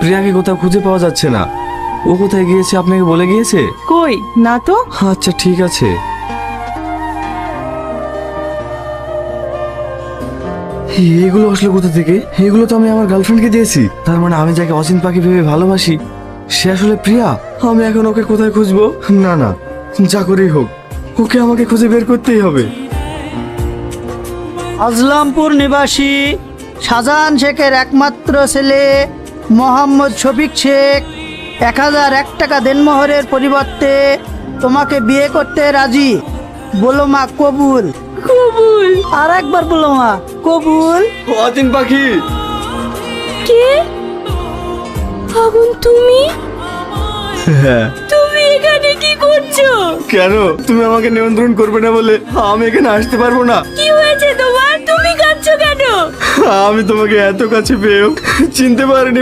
প্রিয়াকে কোথাও খুঁজে পাওয়া যাচ্ছে না। ও কোথায় গিয়েছে আপনাকে বলে গিয়েছে? কই না তো। আচ্ছা ঠিক আছে। এগুলো আসলে কোথা থেকে? এগুলো তো আমি আমার গার্লফ্রেন্ডকে দিয়েছি। তার মানে আমি যাকে অচিন পাখি ভেবে ভালোবাসি সে আসলে প্রিয়া। আমি এখন ওকে কোথায় খুঁজবো? না না, যা করেই হোক ওকে আমাকে খুঁজে বের করতেই হবে। আজলামপুর নিবাসী শাহজাহান শেখের একমাত্র ছেলে মোহাম্মদ শফিক শেখ 1001 টাকা দেনমোহরের পরিবর্তে তোমাকে বিয়ে করতে রাজি। বলো মা কবুল? কবুল। আর একবার বলো মা কবুল। অচিন পাখি। কে? আগুন তুমি? হ্যাঁ। তুমি এখানে কি করছো? কেন? তুমি আমাকে নিয়ন্ত্রণ করবে না বলে আমি এখানে আসতে পারবো না? কি হয়েছে তোমার? তুমি কাঁদছো কেন? আমি তোমাকে এত কাছে পেয়েও চিনতে পারিনি